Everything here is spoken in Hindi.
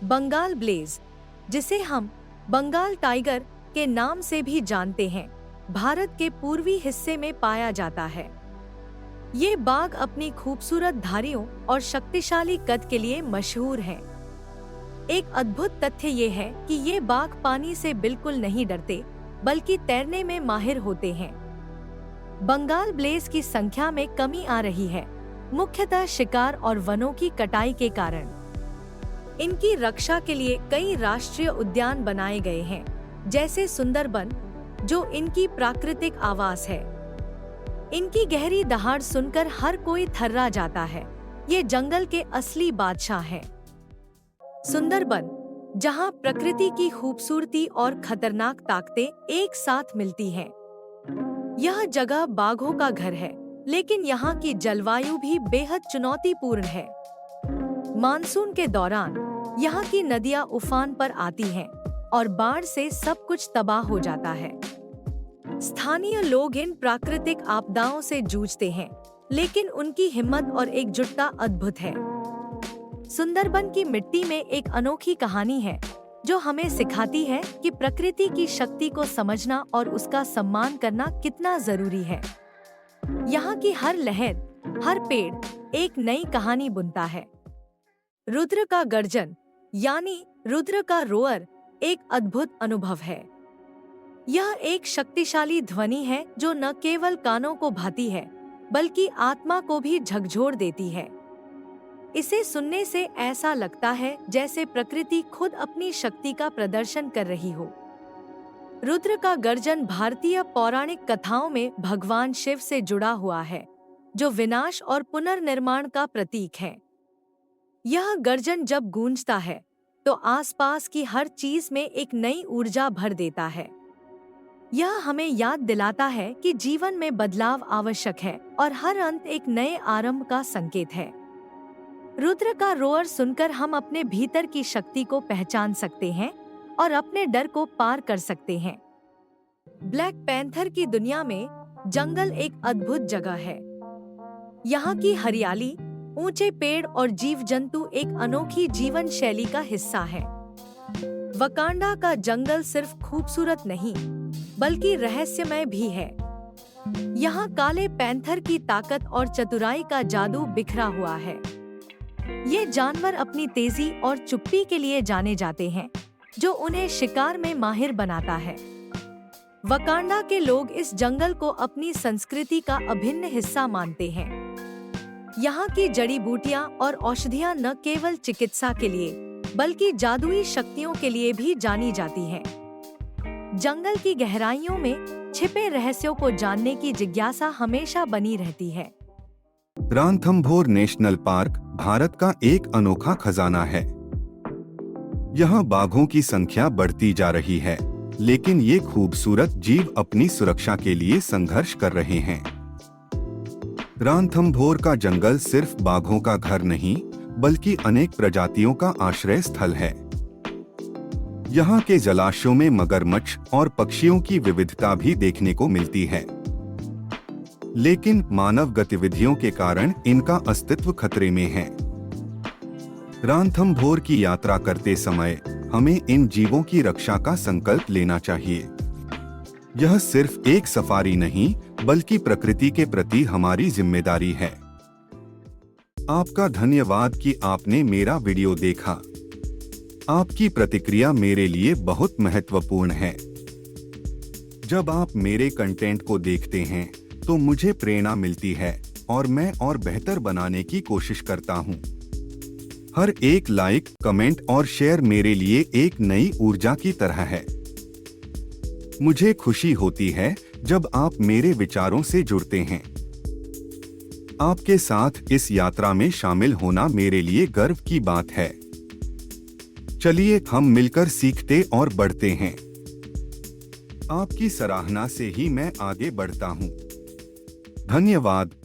बंगाल ब्लेज, जिसे हम बंगाल टाइगर के नाम से भी जानते हैं, भारत के पूर्वी हिस्से में पाया जाता है। ये बाघ अपनी खूबसूरत धारियों और शक्तिशाली कद के लिए मशहूर है। एक अद्भुत तथ्य ये है कि ये बाघ पानी से बिल्कुल नहीं डरते, बल्कि तैरने में माहिर होते हैं। बंगाल ब्लेज की संख्या में कमी आ रही है, मुख्यतः शिकार और वनों की कटाई के कारण। इनकी रक्षा के लिए कई राष्ट्रीय उद्यान बनाए गए हैं, जैसे सुंदरबन, जो इनकी प्राकृतिक आवास है। इनकी गहरी दहाड़ सुनकर हर कोई थर्रा जाता है। ये जंगल के असली बादशाह हैं। सुंदरबन, जहां प्रकृति की खूबसूरती और खतरनाक ताकतें एक साथ मिलती हैं। यह जगह बाघों का घर है, लेकिन यहाँ की जलवायु भी बेहद चुनौतीपूर्ण है। मानसून के दौरान यहाँ की नदियाँ उफान पर आती हैं और बाढ़ से सब कुछ तबाह हो जाता है। स्थानीय लोग इन प्राकृतिक आपदाओं से जूझते हैं, लेकिन उनकी हिम्मत और एकजुटता अद्भुत है। सुंदरबन की मिट्टी में एक अनोखी कहानी है, जो हमें सिखाती है कि प्रकृति की शक्ति को समझना और उसका सम्मान करना कितना जरूरी है। यहाँ की हर लहर, हर पेड़ एक नई कहानी बुनता है। रुद्र का गर्जन, यानी रुद्र का रोअर, एक अद्भुत अनुभव है। यह एक शक्तिशाली ध्वनि है जो न केवल कानों को भाती है, बल्कि आत्मा को भी झकझोर देती है। इसे सुनने से ऐसा लगता है जैसे प्रकृति खुद अपनी शक्ति का प्रदर्शन कर रही हो। रुद्र का गर्जन भारतीय पौराणिक कथाओं में भगवान शिव से जुड़ा हुआ है, जो विनाश और पुनर्निर्माण का प्रतीक है। यह गर्जन जब गूंजता है, तो आसपास की हर चीज में एक नई ऊर्जा भर देता है। यह हमें याद दिलाता है कि जीवन में बदलाव आवश्यक है और हर अंत एक नए आरंभ का संकेत है। रुद्र का रोअर सुनकर हम अपने भीतर की शक्ति को पहचान सकते हैं और अपने डर को पार कर सकते हैं। ब्लैक पैंथर की दुनिया में जंगल एक अद्भुत जगह है। यहाँ की हरियाली, ऊंचे पेड़ और जीव जंतु एक अनोखी जीवन शैली का हिस्सा है। वकांडा का जंगल सिर्फ खूबसूरत नहीं, बल्कि रहस्यमय भी है। यहाँ काले पैंथर की ताकत और चतुराई का जादू बिखरा हुआ है। ये जानवर अपनी तेजी और चुप्पी के लिए जाने जाते हैं, जो उन्हें शिकार में माहिर बनाता है। वकांडा के लोग इस जंगल को अपनी संस्कृति का अभिन्न हिस्सा मानते हैं। यहाँ की जड़ी बूटियाँ और औषधियाँ न केवल चिकित्सा के लिए, बल्कि जादुई शक्तियों के लिए भी जानी जाती हैं। जंगल की गहराइयों में छिपे रहस्यों को जानने की जिज्ञासा हमेशा बनी रहती है। रणथंभौर नेशनल पार्क भारत का एक अनोखा खजाना है। यहाँ बाघों की संख्या बढ़ती जा रही है, लेकिन ये खूबसूरत जीव अपनी सुरक्षा के लिए संघर्ष कर रहे हैं। रणथंभौर का जंगल सिर्फ बाघों का घर नहीं, बल्कि अनेक प्रजातियों का आश्रय स्थल है। यहाँ के जलाशयों में मगरमच्छ और पक्षियों की विविधता भी देखने को मिलती है, लेकिन मानव गतिविधियों के कारण इनका अस्तित्व खतरे में है। रणथंभौर की यात्रा करते समय हमें इन जीवों की रक्षा का संकल्प लेना चाहिए। यह सिर्फ एक सफारी नहीं, बल्कि प्रकृति के प्रति हमारी जिम्मेदारी है। आपका धन्यवाद कि आपने मेरा वीडियो देखा। आपकी प्रतिक्रिया मेरे लिए बहुत महत्वपूर्ण है। जब आप मेरे कंटेंट को देखते हैं, तो मुझे प्रेरणा मिलती है और मैं और बेहतर बनाने की कोशिश करता हूँ। हर एक लाइक, कमेंट और शेयर मेरे लिए एक नई ऊर्जा की तरह है। मुझे खुशी होती है जब आप मेरे विचारों से जुड़ते हैं। आपके साथ इस यात्रा में शामिल होना मेरे लिए गर्व की बात है। चलिए हम मिलकर सीखते और बढ़ते हैं। आपकी सराहना से ही मैं आगे बढ़ता हूँ। धन्यवाद।